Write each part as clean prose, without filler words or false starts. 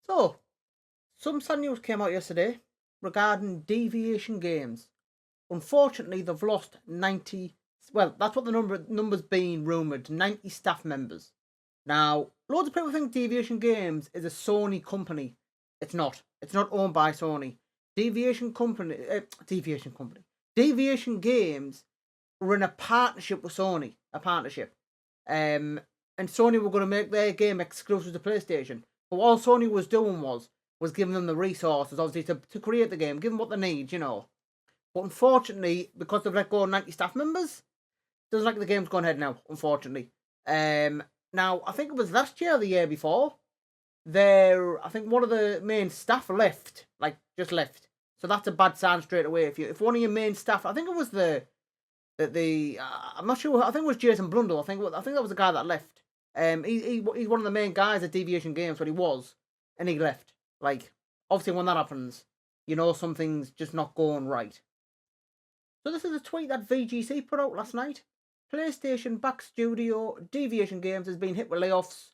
So, some sad news came out yesterday regarding Deviation Games. Unfortunately, they've lost 90. Well, that's what the numbers being rumoured. 90 staff members. Now, loads of people think Deviation Games is a Sony company. It's not. It's not owned by Sony. Deviation Games were in a partnership with Sony. A partnership. And Sony were going to make their game exclusive to PlayStation. But all Sony was doing was giving them the resources, obviously, to create the game, give them what they need, But unfortunately, because they've let go of 90 staff members, doesn't like the game's gone ahead now, unfortunately. Now, I think it was last year or the year before, I think one of the main staff left, just left. So that's a bad sign straight away. If one of your main staff, I think it was I'm not sure. I think it was Jason Blundell. I think that was the guy that left. He's one of the main guys at Deviation Games, what he was, and he left. Obviously, when that happens, something's just not going right. So this is a tweet that VGC put out last night. PlayStation back studio Deviation Games has been hit with layoffs,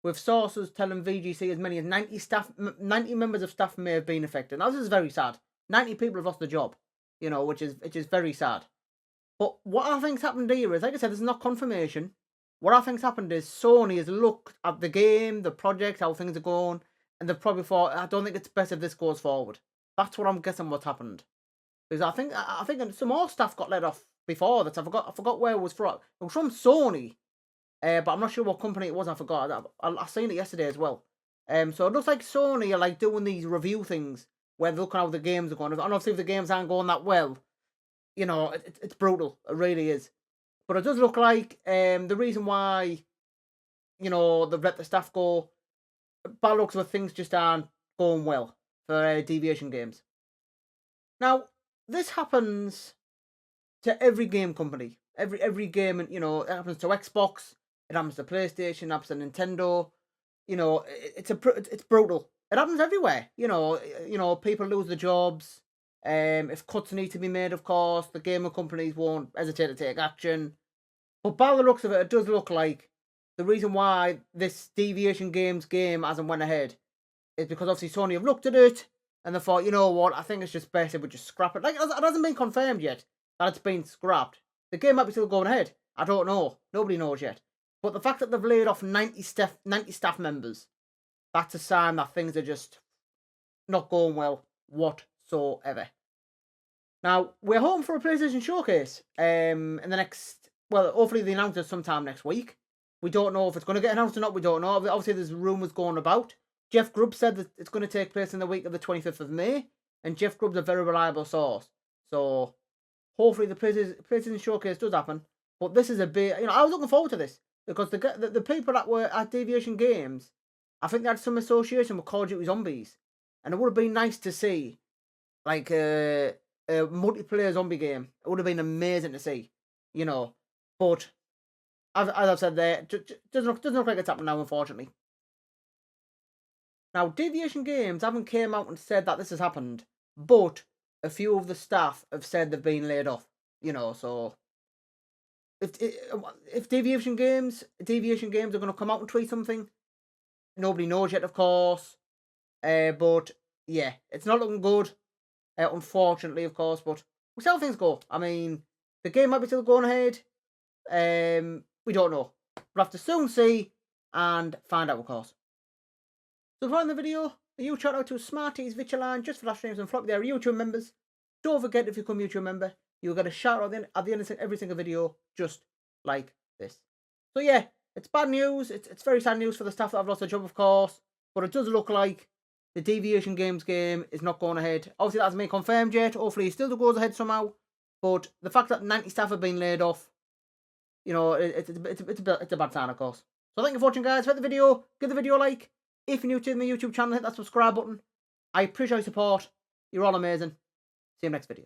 with sources telling VGC as many as 90 members of staff may have been affected. Now this is very sad. 90 people have lost their job, which is very sad. But what I think's happened here is, like I said, this is not confirmation. What I think's happened is Sony has looked at the game, the project, how things are going, and they've probably thought, I don't think it's best if this goes forward. That's what I'm guessing what's happened. Because I think some more staff got let off before that. I forgot where it was from. It was from Sony, but I'm not sure what company it was. I forgot. I seen it yesterday as well. So it looks like Sony are doing these review things where they're looking at how the games are going. And obviously, if the games aren't going that well, it's brutal. It really is. But it does look like the reason why, they've let the staff go, by looks of it, things just aren't going well for Deviation Games. Now, this happens to every game company. Every game, it happens to Xbox, it happens to PlayStation, it happens to Nintendo. It's brutal. It happens everywhere. People lose their jobs. If cuts need to be made, of course, the gaming companies won't hesitate to take action. But by the looks of it, it does look like the reason why this Deviation Games game hasn't went ahead is because obviously Sony have looked at it and they thought, you know what, I think it's just best if we just scrap it. It hasn't been confirmed yet that it's been scrapped. The game might be still going ahead. I don't know. Nobody knows yet. But the fact that they've laid off 90 staff members, that's a sign that things are just not going well whatsoever. Now, we're hoping for a PlayStation Showcase in the next, hopefully they announce it sometime next week. We don't know if it's going to get announced or not, we don't know. Obviously, there's rumours going about. Jeff Grubb said that it's going to take place in the week of the 25th of May, and Jeff Grubb's a very reliable source. So, hopefully the PlayStation Showcase does happen. But this is a bit, I was looking forward to this, because the people that were at Deviation Games, I think they had some association with Call of Duty Zombies. And it would have been nice to see, a multiplayer zombie game. It would have been amazing to see, But as I've said there, doesn't look like it's happening now, unfortunately. Now, Deviation Games haven't came out and said that this has happened, but a few of the staff have said they've been laid off. So if Deviation Games are going to come out and tweet something, nobody knows yet, of course. But yeah, it's not looking good. Unfortunately, of course, but we'll see how things go. I mean, the game might be still going ahead. We don't know. We'll have to soon see and find out, of course. So, for the video, a huge shout out to Smarties Vichalan just for that streams and flock there YouTube members. Don't forget, if you become a YouTube member, you'll get a shout out at the end of every single video, just like this. So yeah, it's bad news. It's very sad news for the staff that have lost their job, of course. But it does look like the Deviation Games game is not going ahead. Obviously, that hasn't been confirmed yet. Hopefully, it still goes ahead somehow. But the fact that 90 staff have been laid off, it's a bad sign, of course. So thank you for watching, guys. If you liked the video, give the video a like. If you're new to my YouTube channel, hit that subscribe button. I appreciate your support. You're all amazing. See you next video.